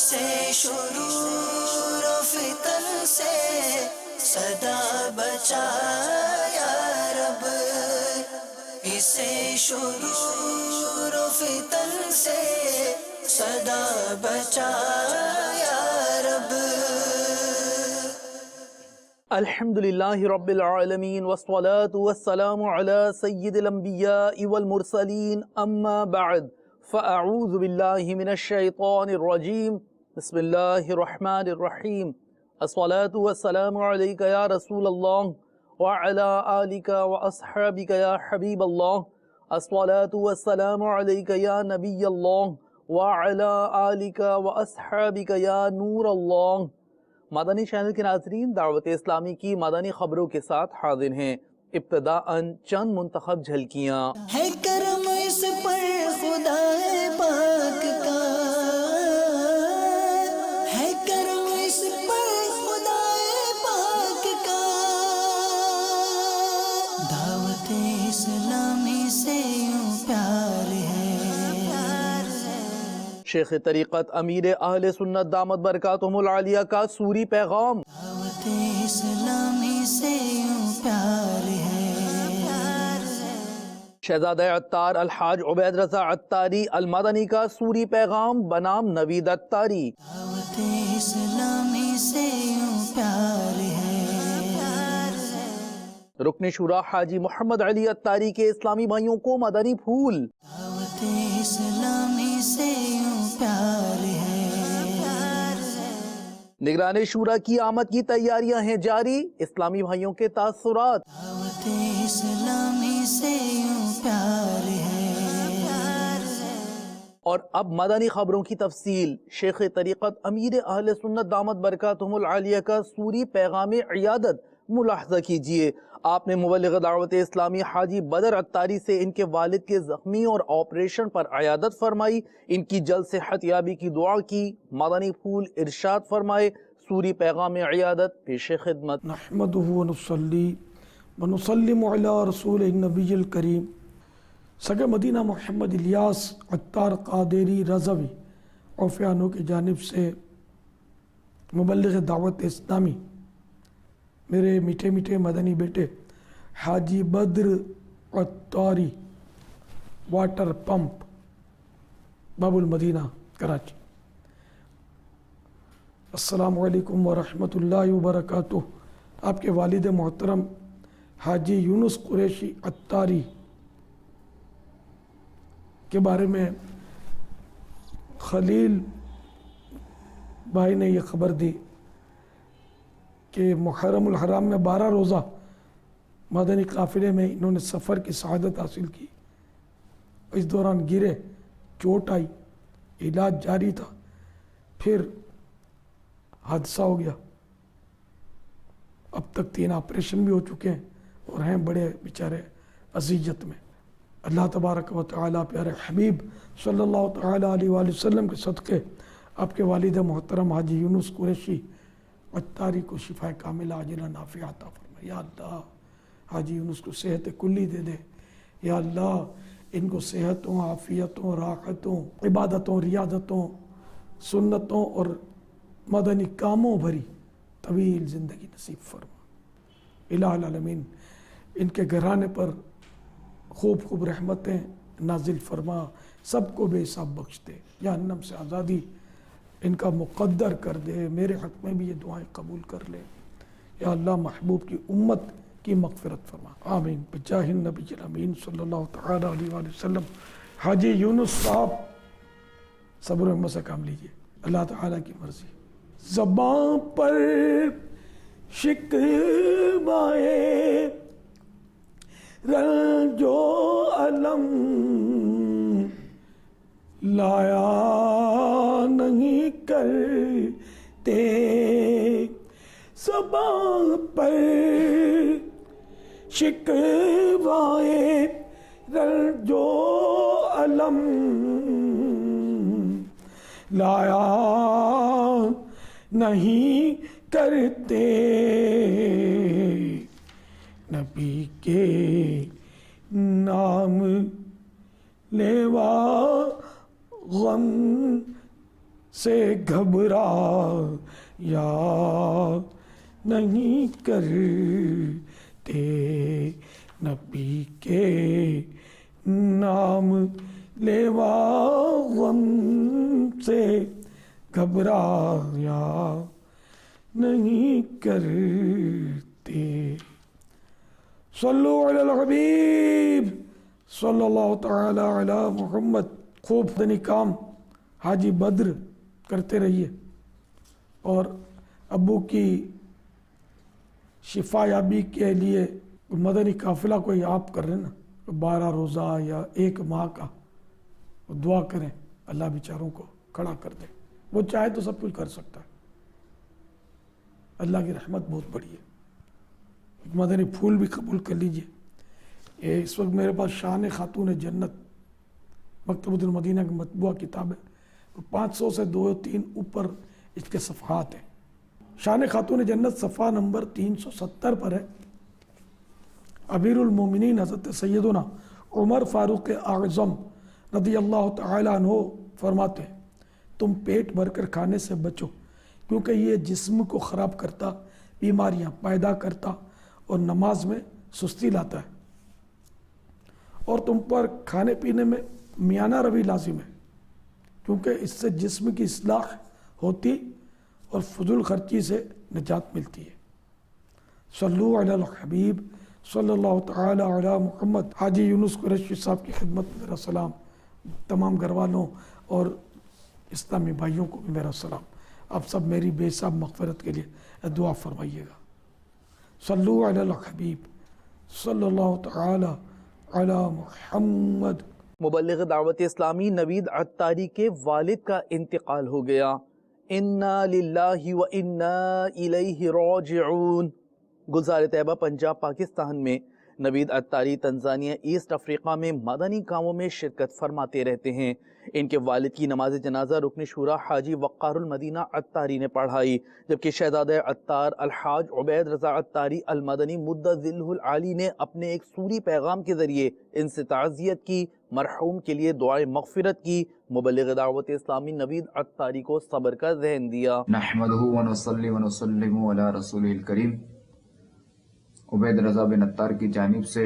اسے شرور و فتن سے صدا بچا یا رب، اسے شرور و فتن سے صدا بچا یا رب۔ الحمدللہ رب العالمین والصلاة والسلام علی سید الانبیاء والمرسلین، اما بعد فاعوذ باللہ من الشیطان الرجیم، بسم اللہ الرحمن الرحیم۔ الصلاة والسلام علیک یا رسول اللہ وعلی آلک واصحابک یا حبیب اللہ، الصلاة والسلام علیک یا نبی اللہ وعلی آلک واصحابک یا نور اللہ۔ مدنی چینل کے ناظرین، دعوت اسلامی کی مدنی خبروں کے ساتھ حاضر ہیں۔ ابتداءً چند منتخب جھلکیاں۔ ہے کرم اس پر خدا پاک کا، ہے کرم اس پر خدا پاک کا، دعوت اسلامی سے یوں پیار ہے۔ شیخ طریقت امیر اہل سنت دامت برکاتہم العالیہ کا سوری پیغام۔ دعوت اسلامی سے یوں پیار ہے۔ شہزادہ عطار الحاج عبید رضا عطاری المدنی کا سوری پیغام بنام نوید عطاری۔ دعوت اسلامی سے یوں پیار ہے۔ رکن شورا حاجی محمد علی عطاری کے اسلامی بھائیوں کو مدنی پھول۔ دعوت اسلامی سے یوں پیار ہے۔ نگران شورا کی آمد کی تیاریاں ہیں جاری، اسلامی بھائیوں کے تاثرات۔ دعوت اسلامی سے یوں پیار ہے۔ اور اب مدنی خبروں کی تفصیل۔ شیخ طریقت امیر اہل سنت دامت برکاتہم العالیہ کا سوری پیغام عیادت ملاحظہ کیجئے۔ آپ نے مبلغ دعوت اسلامی حاجی بدر عطاری سے ان کے والد کے زخمی اور آپریشن پر عیادت فرمائی، ان کی جلد صحت یابی کی دعا کی۔ مدنی پھول ارشاد فرمائے، سوری پیغام عیادت پیش خدمت۔ نحمدہ ونصلی ونسلم علی رسول النبی الکریم۔ سگے مدینہ محمد الیاس عطار قادری رضوی عوفیانو کی جانب سے مبلغ دعوت اسلامی میرے میٹھے میٹھے مدنی بیٹے حاجی بدر عطاری، واٹر پمپ، باب المدینہ، کراچی۔ السلام علیکم ورحمۃ اللہ وبرکاتہ۔ آپ کے والد محترم حاجی یونس قریشی عطاری کے بارے میں خلیل بھائی نے یہ خبر دی کہ محرم الحرام میں 12 روزہ مدنی قافلے میں انہوں نے سفر کی سعادت حاصل کی۔ اس دوران گرے، چوٹ آئی، علاج جاری تھا، پھر حادثہ ہو گیا۔ اب تک 3 آپریشن بھی ہو چکے ہیں اور ہیں بڑے بیچارے اذیت میں۔ اللہ تبارک و تعالیٰ پیارے حبیب صلی اللہ تعالیٰ علیہ وآلہ وسلم کے صدقے آپ کے والد محترم حاجی یونس قریشی عطاری کو شفا کاملہ عاجلہ نافعہ عطا فرمائے۔ یا اللہ حاجی یونس کو صحت کلی دے دے۔ یا اللہ ان کو صحتوں، عافیتوں، راحتوں، عبادتوں، ریاضتوں، سنتوں اور مدنی کاموں بھری طویل زندگی نصیب فرما۔ الہ العالمین ان کے گھرانے پر خوب خوب رحمتیں نازل فرما، سب کو بے حساب بخش دے، جہنم سے آزادی ان کا مقدر کر دے۔ میرے حق میں بھی یہ دعائیں قبول کر لے۔ یا اللہ محبوب کی امت کی مغفرت فرما، آمین بجاہ النبی الامین صلی اللہ تعالیٰ علیہ وآلہ وسلم۔ حاجی یونس صاحب صبر و ہمت سے کام لیجئے، اللہ تعالیٰ کی مرضی۔ زباں پر شکوائے رنج و الم لایا نہیں کرتے، زباں پر شکوائے رنج و الم لایا نہیں کرتے، نبی کے نام لیوا غم سے گھبرا یا نہیں کرتے، نبی کے نام لیوا غم سے گھبرایا نہیں کرتے۔ صلو علی الحبیب صلی اللہ تعالی علی محمد۔ خوب مدنی کام حاجی بدر کرتے رہیے، اور ابو کی شفا یابی کے لیے مدنی قافلہ کوئی آپ کر رہے ہیں نا، 12 روزہ یا 1 ماہ کا، دعا کریں اللہ بیچاروں کو کھڑا کر دے۔ وہ چاہے تو سب کچھ کر سکتا ہے، اللہ کی رحمت بہت بڑی ہے۔ ایک مدنی پھول بھی قبول کر لیجئے۔ یہ اس وقت میرے پاس شان خاتون جنت مکتبۃ المدینہ کی مطبوعہ کتاب ہے، 500 سے 2-3 اوپر اس کے صفحات ہیں۔ شان خاتون جنت صفحہ نمبر 370 پر ہے۔ امیر المومنین حضرت سیدنا عمر فاروق اعظم رضی اللہ تعالی عنہ فرماتے ہیں، تم پیٹ بھر کر کھانے سے بچو، کیونکہ یہ جسم کو خراب کرتا، بیماریاں پیدا کرتا اور نماز میں سستی لاتا ہے، اور تم پر کھانے پینے میں میانہ روی لازم ہے، کیونکہ اس سے جسم کی اصلاح ہوتی اور فضول خرچی سے نجات ملتی ہے۔ صلو علی الحبیب صلی اللہ تعالی علی محمد۔ حاجی یونس قریشی صاحب کی خدمت میں میرا سلام، تمام گھر والوں اور اسلامی بھائیوں کو بھی میرا سلام۔ آپ سب میری بے حساب مغفرت کے لیے دعا فرمائیے گا۔ صلو علی الحبیب صلی اللہ تعالی علی محمد۔ مبلغ دعوت اسلامی نوید عطاری کے والد کا انتقال ہو گیا۔ انا للہ و انا الیہ راجعون۔ گلزار طیبہ پنجاب پاکستان میں نوید عطاری تنزانیہ ایسٹ افریقہ میں مدنی کاموں میں شرکت فرماتے رہتے ہیں۔ ان کے والد کی نماز جنازہ رکن شورا حاجی وقار المدینہ عطاری نے پڑھائی، جبکہ شہزادہ عطار الحاج عبید رضا عطاری المدنی مدہ ذلہ العالی نے اپنے ایک سوری پیغام کے ذریعے ان سے تعزیت کی، مرحوم کے لیے دعائے مغفرت کی۔ مبلغ دعوت اسلامی نوید عطاری کو صبر کا ذہن دیا۔ نحمدہ ونصلی ونسلم علی رسول الکریم۔ عبید رضا بن عطار کی جانب سے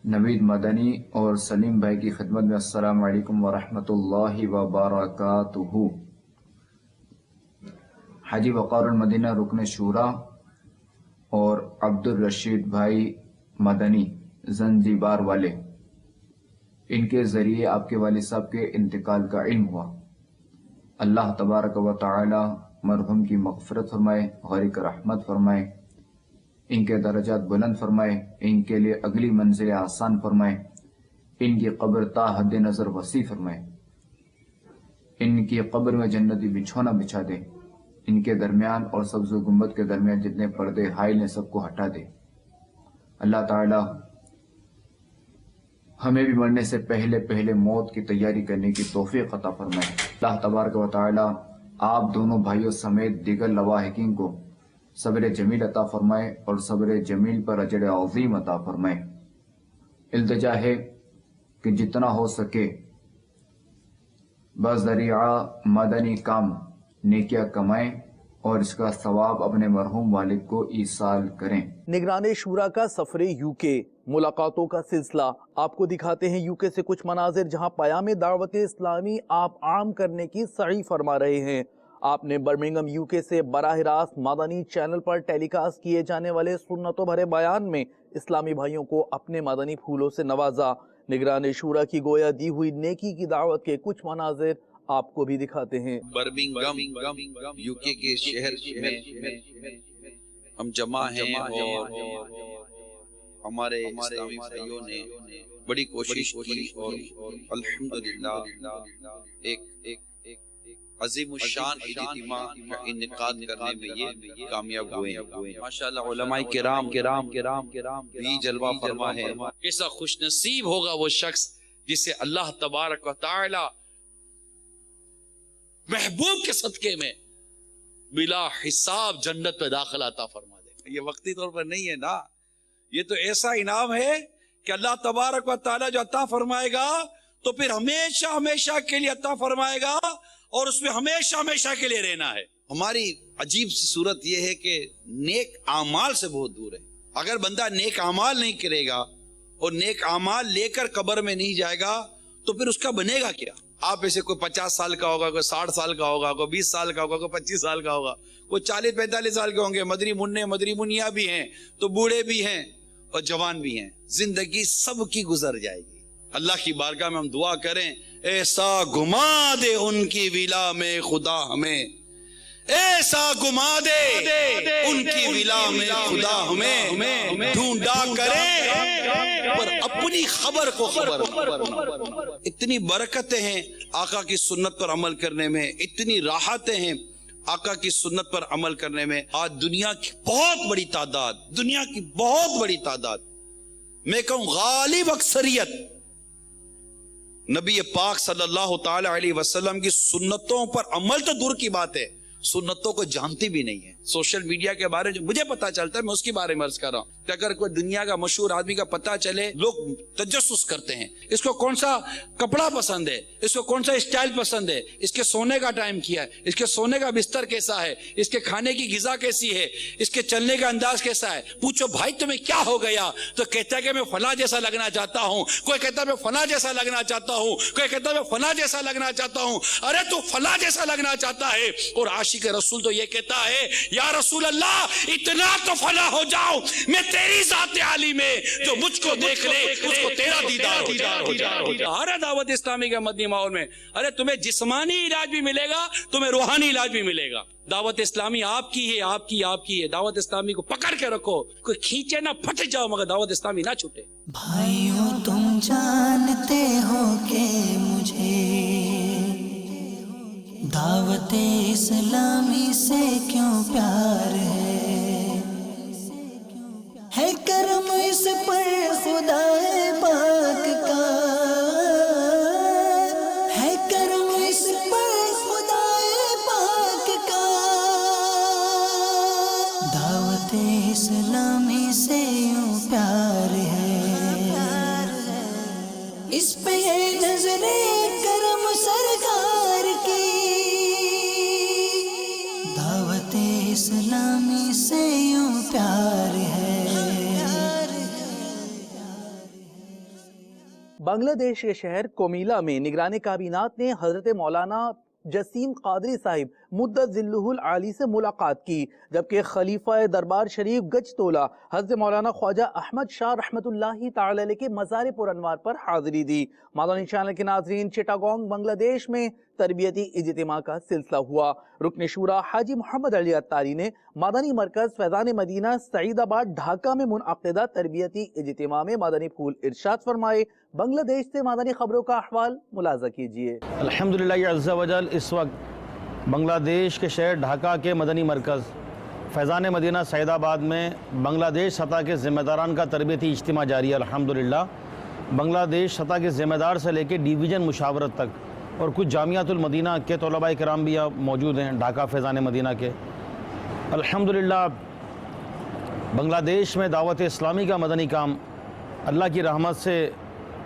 نوید مدنی اور سلیم بھائی کی خدمت میں السلام علیکم ورحمۃ اللہ وبرکاتہ۔ حاجی وقار المدینہ رکن شورا اور عبد الرشید بھائی مدنی زنجیبار والے، ان کے ذریعے آپ کے والد صاحب کے انتقال کا علم ہوا۔ اللہ تبارک و تعالی مرحوم کی مغفرت فرمائے، غرق رحمت فرمائے، ان کے درجات بلند فرمائے، ان کے لیے اگلی منزل آسان فرمائے، ان کی قبر تا حد نظر وسیع فرمائے، ان کی قبر میں جنتی بچھونا بچھا دے، ان کے درمیان اور سبز و گنبد کے درمیان جتنے پردے حائل ہیں سب کو ہٹا دے۔ اللہ تعالی ہمیں بھی مرنے سے پہلے موت کی تیاری کرنے کی توفیق عطا فرمائے۔ اللہ تبارک و تعالی آپ دونوں بھائیوں سمیت دیگر لواحقین کو صبر جمیل عطا فرمائے اور صبر جمیل پر اجر عظیم عطا فرمائے۔ التجا ہے کہ جتنا ہو سکے بذریعہ مدنی کام نیکیاں کمائیں اور اس کا ثواب اپنے مرحوم والد کو ایصال کریں۔ نگران شورا کا سفر یوکے، ملاقاتوں کا سلسلہ۔ آپ کو دکھاتے ہیں یوکے سے کچھ مناظر جہاں پیام دعوت اسلامی آپ عام کرنے کی سعی فرما رہے ہیں۔ آپ نے برمنگھم یوکے سے براہ راست مدنی چینل پر ٹیلی کاسٹ کیے جانے والے سنتوں بھرے بیان میں اسلامی بھائیوں کو اپنے مدنی پھولوں سے نوازا۔ نگران شورا کی گویا دی ہوئی نیکی کی دعوت کے کچھ مناظر آپ کو بھی دکھاتے ہیں۔ برمنگھم یوکے کے شہر میں ہم جمع ہیں اور ہمارے اسلامی بھائیوں نے بڑی کوشش کی اور الحمدللہ ایک عظیم الشان اجتماع کا انعقاد کرنے میں یہ کامیاب ہوئے ہیں۔ ماشاءاللہ علماء کرام بھی جلوہ فرما ہے۔ کیسا خوش نصیب ہوگا وہ شخص جسے اللہ تبارک و تعالی محبوب کے صدقے میں بلا حساب جنت پہ داخل عطا فرما دے۔ یہ وقتی طور پر نہیں ہے نا، یہ تو ایسا انعام ہے کہ اللہ تبارک و تعالی جو عطا فرمائے گا تو پھر ہمیشہ کے لیے عطا فرمائے گا، اور اس میں ہمیشہ ہمیشہ کے لیے رہنا ہے. ہماری عجیب سی صورت یہ ہے کہ نیک اعمال سے بہت دور ہے. اگر بندہ نیک اعمال نہیں کرے گا اور نیک اعمال لے کر قبر میں نہیں جائے گا تو پھر اس کا بنے گا کیا؟ آپ ایسے کوئی 50 سال کا ہوگا، کوئی 60 سال کا ہوگا، کوئی 20 سال کا ہوگا، کوئی 25 سال کا ہوگا، کوئی 40-45 سال کے ہوں گے. مدری منع مدری منیا بھی ہیں تو بوڑھے بھی ہیں اور جوان بھی ہیں. زندگی سب کی گزر جائے گی. اللہ کی بارگاہ میں ہم دعا کریں، ایسا گھما دے ان کی ولا میں خدا ہمیں، ایسا گھما دے ان کی ولا میں خدا ہمیں، ڈھونڈا کرے پر اپنی خبر کو خبر نہ. اتنی برکتیں ہیں آقا کی سنت پر عمل کرنے میں، اتنی راحتیں ہیں آقا کی سنت پر عمل کرنے میں. آج دنیا کی بہت بڑی تعداد، میں کہوں غالب اکثریت نبی پاک صلی اللہ تعالی علیہ وسلم کی سنتوں پر عمل تو دور کی بات ہے، سنتوں کو جانتی بھی نہیں ہے. سوشل میڈیا کے بارے میں جو مجھے پتا چلتا ہے میں اس کے بارے میں عرض کر رہا ہوں کہ اگر کوئی دنیا کا مشہور آدمی کا پتا چلے، لوگ تجسس کرتے ہیں، اس کو کون سا کپڑا پسند ہے، اس کو کون سا اسٹائل پسند ہے، اس کے سونے کا ٹائم کیا ہے، اس کے سونے کا بستر کیسا ہے، اس کے کھانے کی غذا کیسی ہے، اس کے چلنے کا انداز کیسا ہے. پوچھو بھائی تمہیں کیا ہو گیا تو کہتا ہے کہ میں فلاں جیسا لگنا چاہتا ہوں، کوئی کہتا ہے میں فلاں جیسا لگنا چاہتا ہوں، کوئی کہتا ہے میں فلاں جیسا لگنا چاہتا ہوں. ارے تو فلاں جیسا لگنا چاہتا ہے اور عاشق رسول تو یہ کہتا ہے یا رسول اللہ اتنا تو فنا ہو جاؤ میں تیری ذات عالی میں، جو مجھ کو دیکھ لے اس کو تیرا دیدار ہو جائے. ہر دعوت اسلامی کے مدنی ماحول میں ارے تمہیں جسمانی علاج بھی ملے گا، تمہیں روحانی علاج بھی ملے گا. دعوت اسلامی آپ کی ہے، آپ کی ہے. دعوت اسلامی کو پکڑ کے رکھو، کوئی کھینچے نہ پھٹ جاؤ مگر دعوت اسلامی نہ چھوٹے. بھائیوں تم جانتے ہو کہ مجھے دعوت اسلامی سے کیوں پیار ہے کرم اس پر خدا پاک کا، ہے کرم اس پر خدا پاک کا. دعوت اسلامی سے یوں پیار ہے، اس پہ ہے نظر کرم سرکار کی. دعوت اسلامی سے یوں پیار ہے. بنگلہ دیش کے شہر کومیلا میں نگران کابینات نے حضرت مولانا جسیم قادری صاحب مدت ذلہ العالی سے ملاقات کی، جبکہ خلیفہ دربار شریف گج تولا حضرت مولانا خواجہ احمد شاہ رحمت اللہ تعالی علیہ کے مزار پر انوار پر حاضری دی. مادانی چینل کے ناظرین، چٹاگانگ بنگلہ دیش میں تربیتی اجتماع کا سلسلہ ہوا. رکن شورا حاجی محمد علی اتاری نے مادانی مرکز فیضان مدینہ سعید آباد ڈھاکہ میں منعقدہ تربیتی اجتماع میں مادانی پھول ارشاد فرمائے. بنگلہ دیش سے مادانی خبروں کا احوال ملاحظہ کیجیے. الحمدللہ عز و جل اس وقت بنگلہ دیش کے شہر ڈھاکہ کے مدنی مرکز فیضان مدینہ سعید آباد میں بنگلہ دیش سطح کے ذمہ داران کا تربیتی اجتماع جاری ہے. الحمدللہ بنگلہ دیش سطح کے ذمہ دار سے لے کے ڈویژن مشاورت تک اور کچھ جامعۃ المدینہ کے طلباء کرام بھی یہاں موجود ہیں ڈھاکہ فیضان مدینہ کے. الحمدللہ بنگلہ دیش میں دعوت اسلامی کا مدنی کام اللہ کی رحمت سے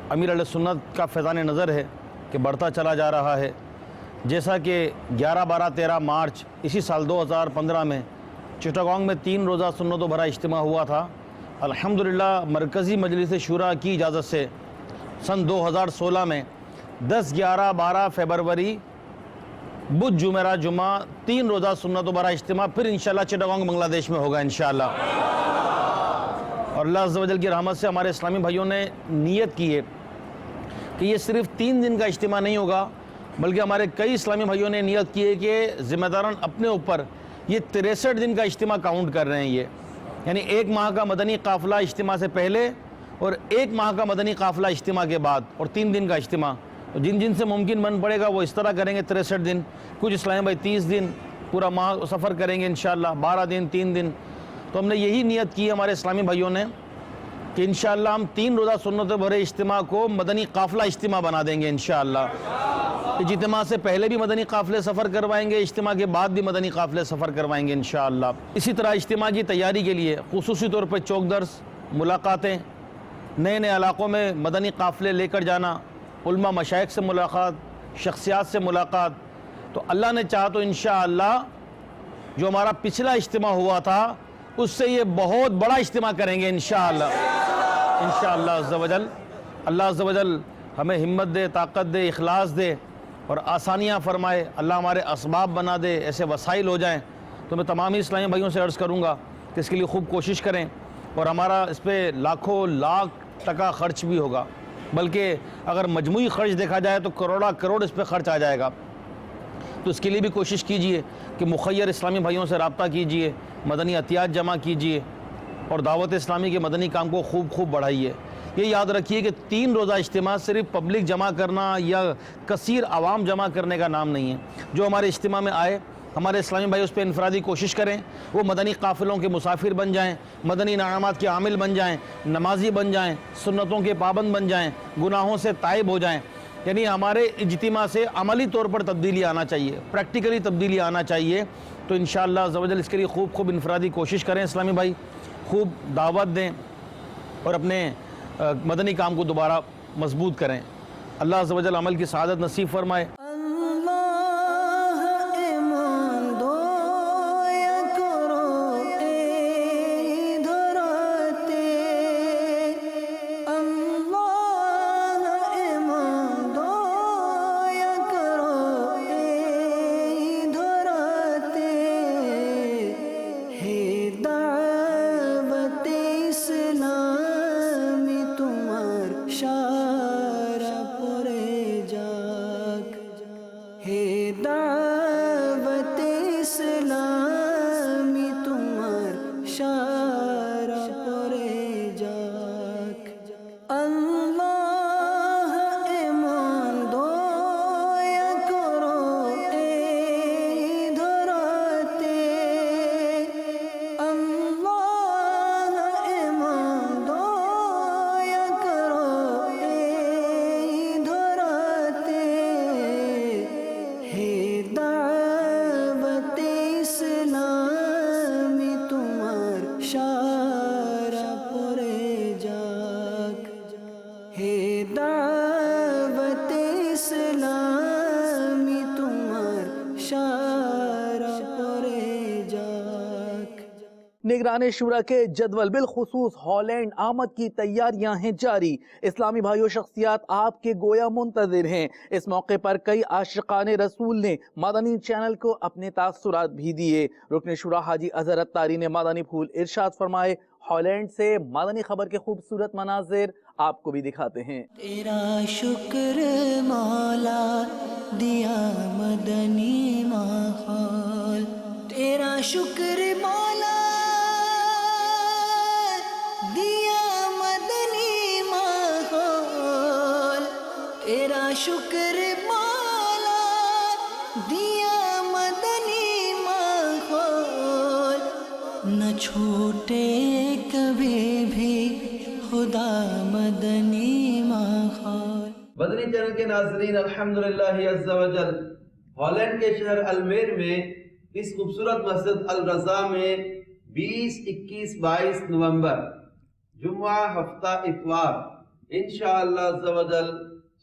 امیر علیہ سنت کا فیضان نظر ہے کہ بڑھتا چلا جا رہا ہے. جیسا کہ 11، 12، 13 مارچ اسی سال 2015 میں چٹاگانگ میں 3 روزہ سنت و بھرا اجتماع ہوا تھا. الحمدللہ مرکزی مجلس شورا کی اجازت سے سن 2016 میں 10، 11، 12 فروری بدھ جمعرات جمعہ 3 روزہ سنت و بھرا اجتماع پھر انشاءاللہ چٹاگانگ بنگلہ دیش میں ہوگا انشاءاللہ. اور اللہ عز و جل کی رحمت سے ہمارے اسلامی بھائیوں نے نیت کی ہے کہ یہ صرف 3 دن کا اجتماع نہیں ہوگا، بلکہ ہمارے کئی اسلامی بھائیوں نے نیت کی ہے کہ ذمہ داران اپنے اوپر یہ 63 دن کا اجتماع کاؤنٹ کر رہے ہیں. یہ یعنی 1 ماہ کا مدنی قافلہ اجتماع سے پہلے اور 1 ماہ کا مدنی قافلہ اجتماع کے بعد اور 3 دن کا اجتماع. جن سے ممکن بن پڑے گا وہ اس طرح کریں گے 63 دن. کچھ اسلامی بھائی 30 دن پورا ماہ سفر کریں گے انشاءاللہ، 12 دن 3 دن. تو ہم نے یہی نیت کی ہمارے اسلامی بھائیوں نے کہ انشاءاللہ ہم 3 روزہ سنت بھرے اجتماع کو مدنی قافلہ اجتماع بنا دیں گے انشاءاللہ. اجتماع سے پہلے بھی مدنی قافلے سفر کروائیں گے، اجتماع کے بعد بھی مدنی قافلے سفر کروائیں گے انشاءاللہ. اسی طرح اجتماع کی تیاری کے لیے خصوصی طور پہ چوک درس، ملاقاتیں، نئے علاقوں میں مدنی قافلے لے کر جانا، علماء مشائخ سے ملاقات، شخصیات سے ملاقات، تو اللہ نے چاہا تو انشاءاللہ جو ہمارا پچھلا اجتماع ہوا تھا اس سے یہ بہت بڑا اجتماع کریں گے انشاءاللہ عز و جل۔ اللہ عز و جل ہمیں ہمت دے، طاقت دے، اخلاص دے اور آسانیاں فرمائے، اللہ ہمارے اسباب بنا دے، ایسے وسائل ہو جائیں۔ تو میں تمامی اسلامی بھائیوں سے عرض کروں گا کہ اس کے لیے خوب کوشش کریں، اور ہمارا اس پہ لاکھوں لاکھ ٹکا خرچ بھی ہوگا، بلکہ اگر مجموعی خرچ دیکھا جائے تو کروڑا کروڑ اس پہ خرچ آ جائے گا۔ تو اس کے لیے بھی کوشش کیجئے کہ مخیر اسلامی بھائیوں سے رابطہ کیجئے، مدنی عطیات جمع کیجئے اور دعوت اسلامی کے مدنی کام کو خوب بڑھائیے۔ یہ یاد رکھیے کہ 3 روزہ اجتماع صرف پبلک جمع کرنا یا کثیر عوام جمع کرنے کا نام نہیں ہے۔ جو ہمارے اجتماع میں آئے ہمارے اسلامی بھائی اس پہ انفرادی کوشش کریں، وہ مدنی قافلوں کے مسافر بن جائیں، مدنی انعامات کے عامل بن جائیں، نمازی بن جائیں، سنتوں کے پابند بن جائیں، گناہوں سے تائب ہو جائیں۔ یعنی ہمارے اجتماع سے عملی طور پر تبدیلی آنا چاہیے، پریکٹیکلی تبدیلی آنا چاہیے۔ تو انشاءاللہ عز و جل اس کے لیے خوب انفرادی کوشش کریں اسلامی بھائی، خوب دعوت دیں اور اپنے مدنی کام کو دوبارہ مضبوط کریں۔ اللہ عز و جل عمل کی سعادت نصیب فرمائے۔ نگران شورا کے جدول بالخصوص ہالینڈ آمد کی تیاریاں ہیں جاری۔ اسلامی بھائیوں شخصیات آپ کے گویا منتظر ہیں۔ اس موقع پر کئی عاشقان رسول نے مدنی چینل کو اپنے تاثرات بھی دیے۔ رکن شورا حاجی اظہر اتاری نے مدنی پھول ارشاد فرمائے، ہالینڈ سے مدنی خبر کے خوبصورت مناظر آپ کو بھی دکھاتے ہیں۔ تیرا شکر مولا دیا مدنی ماحول، تیرا شکر مولا دیا مدنی ماحول، تیرا شکر مولا دیا مدنی ماحول، نہ چھوٹے کبھی بھی خدا مدنی ماحول۔ مدنی چینل کے ناظرین، الحمدللہ عز و جل ہالینڈ کے شہر المیر میں اس خوبصورت مسجد الرضا میں 20، 21، 22 نومبر جمعہ ہفتہ اتوار انشاءاللہ عز و جل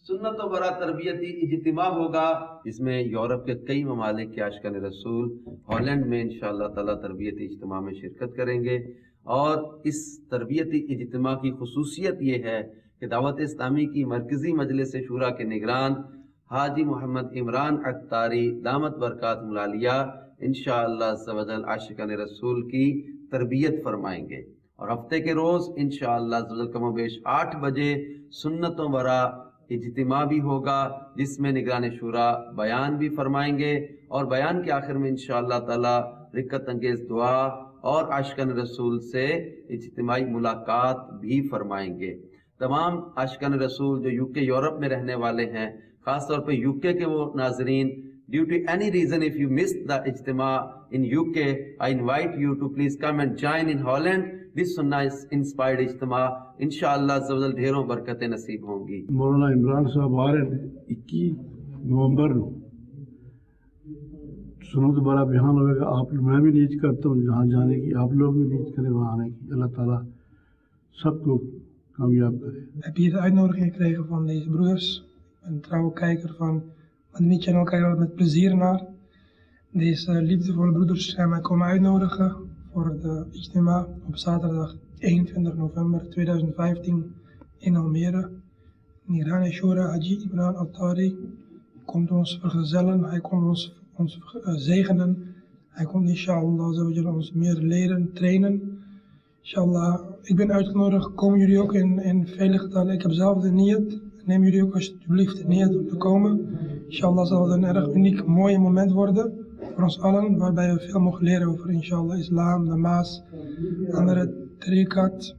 سنت و برا تربیتی اجتماع ہوگا، جس میں یورپ کے کئی ممالک کے عاشقان رسول ہالینڈ میں انشاءاللہ تعالی تربیتی اجتماع میں شرکت کریں گے۔ اور اس تربیتی اجتماع کی خصوصیت یہ ہے کہ دعوت اسلامی کی مرکزی مجلس شورا کے نگران حاجی محمد عمران اتاری دامت برکات ملالیہ انشاءاللہ عز و جل عاشقان رسول کی تربیت فرمائیں گے، اور ہفتے کے روز انشاءاللہ عز و جل کم و بیش 8 بجے سنتوں برا اجتماع بھی ہوگا، جس میں نگران شورا بیان بھی فرمائیں گے، اور بیان کے آخر میں انشاءاللہ تعالی رکعت انگیز دعا اور عاشقان رسول سے اجتماعی ملاقات بھی فرمائیں گے۔ تمام عاشقان رسول جو UK یورپ میں رہنے والے ہیں، خاص طور پہ UK کے وہ ناظرین، due to any reason if you missed the ijtima in UK, I invite you to please come and join in Holland this Sunnah inspired ijtima. انشاءاللہ عز و جل ڈھیروں برکتیں نصیب ہوں گی۔ مولانا عمران صاحب آ رہے ہیں 21 نومبر کو سنت بڑا بیان ہوئے گا۔ آپ میں بھی نیت کرتا ہوں جہاں جانے کی، آپ لوگ بھی نیت کریں وہاں آنے کی۔ اللہ تعالیٰ سب کو کامیاب کرے۔ Ik heb hier de uitnodiging gekregen van deze broeders. Ik ben een trouwe kijker van Madani Channel kijken er met plezier naar. Deze liefdevolle broeders zijn mij komen uitnodigen voor de ijtima op zaterdag 21 november 2015 in Almere. Nirane Shura Haji Imran Attari komt ons vergezellen, hij komt ons zegenen. Hij komt inshallah ons meer leren, trainen. Inshallah, ik ben uitgenodigd, komen jullie ook in vele getallen. Ik heb zelf de niyat. Neem jullie ook alsjeblieft de niyat om te komen. Inshallah zal het een erg uniek, mooi moment worden voor ons allen, waarbij we veel mogen leren over inshallah islam, namaz, andere tariqat.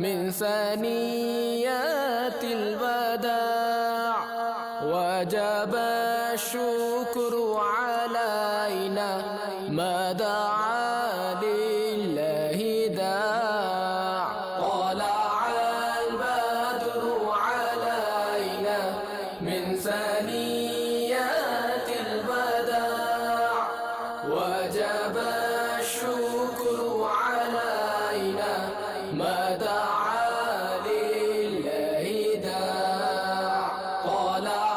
من ثنيات الوداع وجب الشكر علينا ما دعا لله داع طلع البدر علينا من ثنيات الوداع وجب الشكر علينا ما دعا لله داع طلع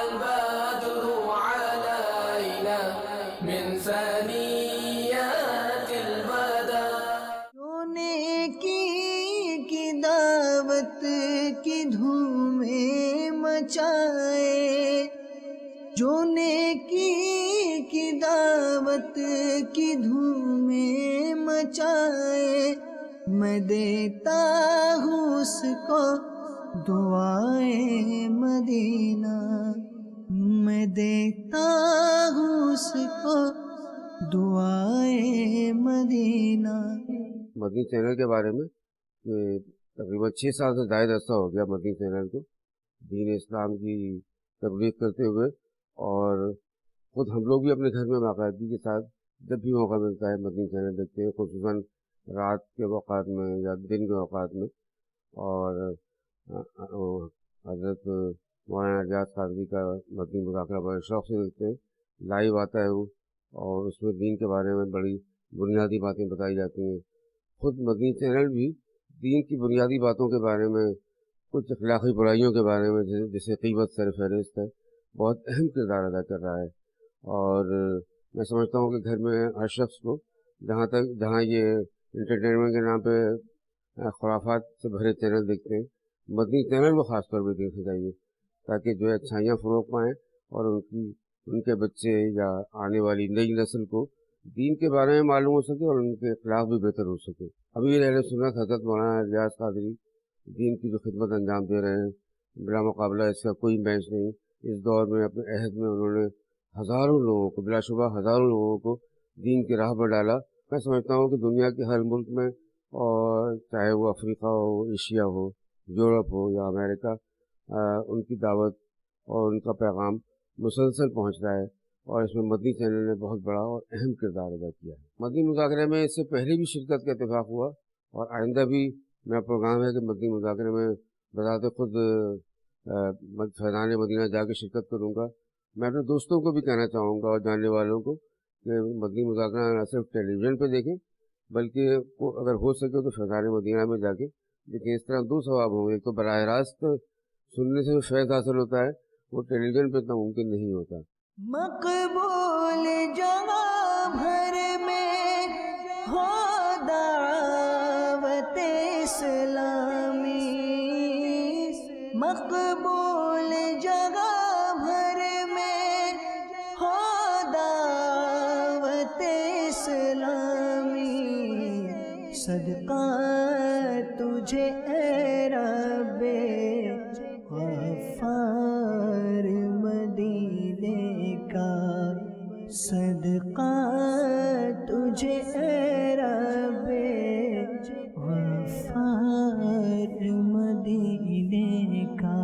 البدر علينا من ثنيات الوداع جو نیکی کی دعوت کی دھومیں مچائے، جو نیکی کی دعوت کی دھومیں مچائے، میں دیتا ہوں اس کو دعائیں مدینہ، میں دیتا ہوں اس کو دعائیں مدینہ۔ مدنی چینل کے بارے میں کہ تقریباً 6 سال سے زائد عرصہ ہو گیا مدنی چینل کو دین اسلام کی تبلیغ کرتے ہوئے، اور خود ہم لوگ بھی اپنے گھر میں باقاعدگی کے ساتھ جب بھی موقع ملتا ہے مدنی چینل دیکھتے ہیں، خصوصاً رات کے اوقات میں یا دن کے اوقات میں۔ اور حضرت مولانا اعجاز قادری کا مدنی مذاکرہ بڑے شوق سے دیکھتے ہیں، لائیو آتا ہے وہ، اور اس میں دین کے بارے میں بڑی بنیادی باتیں بتائی جاتی ہیں۔ خود مدنی چینل بھی دین کی بنیادی باتوں کے بارے میں، کچھ اخلاقی برائیوں کے بارے میں جیسے غیبت سر فہرست ہے، بہت اہم کردار ادا کر رہا ہے۔ اور میں سمجھتا ہوں کہ گھر میں ہر شخص کو جہاں یہ انٹرٹینمنٹ کے نام پہ خرافات سے بھرے چینل دیکھتے ہیں، مدنی چینل کو خاص طور پہ دیکھنا چاہیے، تاکہ جو ہے اچھائیاں فروغ پائیں اور ان کے بچے یا آنے والی نئی نسل کو دین کے بارے میں معلوم ہو سکے اور ان کے اخلاق بھی بہتر ہو سکے۔ ابھی اہل سنت حضرت مولانا اعجاز قادری دین کی جو خدمت انجام دے رہے ہیں، بلا مقابلہ اس کا کوئی میچ نہیں۔ اس دور میں اپنے عہد میں انہوں نے ہزاروں لوگوں کو، بلا شبہ ہزاروں لوگوں کو دین کی راہ پر ڈالا۔ میں سمجھتا ہوں کہ دنیا کے ہر ملک میں، اور چاہے وہ افریقہ ہو، ایشیا ہو، یورپ ہو یا امریکہ، ان کی دعوت اور ان کا پیغام مسلسل پہنچ رہا ہے، اور اس میں مدنی چینل نے بہت بڑا اور اہم کردار ادا کیا ہے۔ مدنی مذاکرے میں اس سے پہلے بھی شرکت کا اتفاق ہوا، اور آئندہ بھی میرا پروگرام ہے کہ مدنی مذاکرے میں بذات خود فیضان مدینہ جا کے شرکت کروں گا۔ میں اپنے دوستوں کو بھی کہنا چاہوں گا اور جاننے والوں کو کہ مدنی مذاکرہ نہ صرف ٹیلی ویژن پہ دیکھیں، بلکہ اگر ہو سکے تو فیضان مدینہ میں جا کے دیکھیں۔ اس طرح دو ثواب ہوں گے، ایک تو براہ راست سننے سے فیض حاصل ہوتا ہے، وہ ٹیلی ویژن پہ اتنا ممکن نہیں ہوتا۔ مقبول جہاں بھر میں ہو دعوت اسلامی، مقبول جگہ بھر میں ہو دعوت اسلامی، صدقہ تجھے اے رب غفار مدینے کا، صدقہ تجھے اے رب غفار مدینے کا۔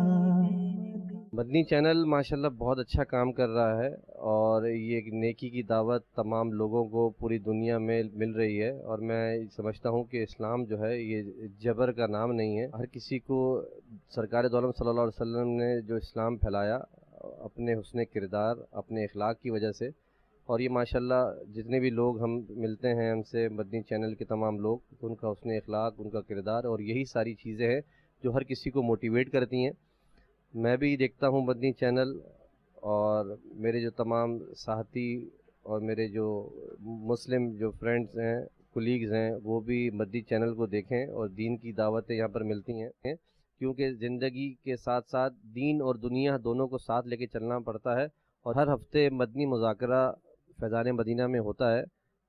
مدنی چینل ماشاءاللہ بہت اچھا کام کر رہا ہے، اور یہ ایک نیکی کی دعوت تمام لوگوں کو پوری دنیا میں مل رہی ہے، اور میں سمجھتا ہوں کہ اسلام جو ہے یہ جبر کا نام نہیں ہے۔ ہر کسی کو سرکار دو عالم صلی اللہ علیہ وسلم نے جو اسلام پھیلایا اپنے حسن کردار، اپنے اخلاق کی وجہ سے، اور یہ ماشاءاللہ جتنے بھی لوگ ہم ملتے ہیں ہم سے مدنی چینل کے تمام لوگ، ان کا حسن اخلاق، ان کا کردار، اور یہی ساری چیزیں ہیں جو ہر کسی کو موٹیویٹ کرتی ہیں۔ میں بھی دیکھتا ہوں مدنی چینل، اور میرے جو تمام ساتھی اور میرے جو مسلم جو فرینڈز ہیں، کولیگز ہیں، وہ بھی مدنی چینل کو دیکھیں، اور دین کی دعوتیں یہاں پر ملتی ہیں، کیونکہ زندگی کے ساتھ ساتھ دین اور دنیا دونوں کو ساتھ لے کے چلنا پڑتا ہے، اور ہر ہفتے مدنی مذاکرہ فیضان مدینہ میں ہوتا ہے۔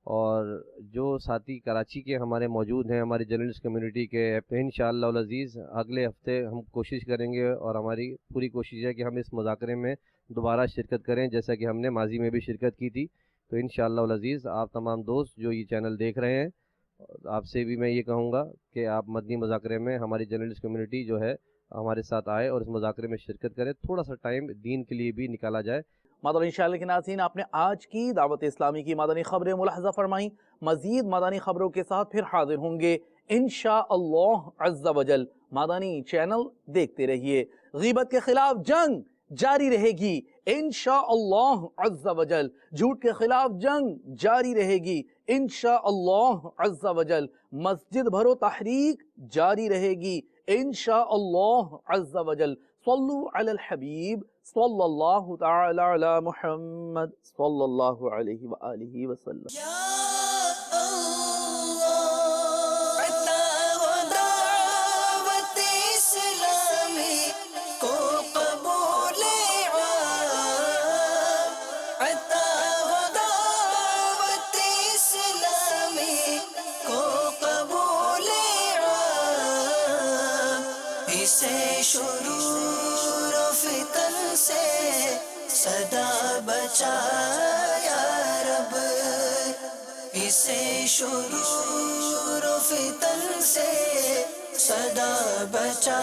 اور جو ساتھی کراچی کے ہمارے موجود ہیں، ہماری جرنلسٹ کمیونٹی کے، انشاءاللہ العزیز اگلے ہفتے ہم کوشش کریں گے، اور ہماری پوری کوشش ہے کہ ہم اس مذاکرے میں دوبارہ شرکت کریں، جیسا کہ ہم نے ماضی میں بھی شرکت کی تھی۔ تو انشاءاللہ العزیز آپ تمام دوست جو یہ چینل دیکھ رہے ہیں، آپ سے بھی میں یہ کہوں گا کہ آپ مدنی مذاکرے میں ہماری جرنلسٹ کمیونٹی جو ہے ہمارے ساتھ آئے اور اس مذاکرے میں شرکت کریں، تھوڑا سا ٹائم دین کے لیے بھی نکالا جائے۔ مدنی چینل کے ناظرین، آپ نے آج کی دعوت اسلامی کی مدنی خبریں ملاحظہ فرمائیں۔ مزید مدنی خبروں کے ساتھ پھر حاضر ہوں گے انشاءاللہ عز و جل۔ مدنی چینل دیکھتے رہیے۔ غیبت کے خلاف جنگ جاری رہے گی انشاءاللہ عز و جل۔ جھوٹ کے خلاف جنگ جاری رہے گی انشاءاللہ عز و جل۔ مسجد بھرو تحریک جاری رہے گی انشاءاللہ عز و جل۔ صلو علی الحبیب صلی اللہ تعالی علی محمد صلی اللہ علیہ وآلہ وسلم۔ شرور و فتن سے صدا بچا یا رب، اسے شرور و فتن سے صدا بچا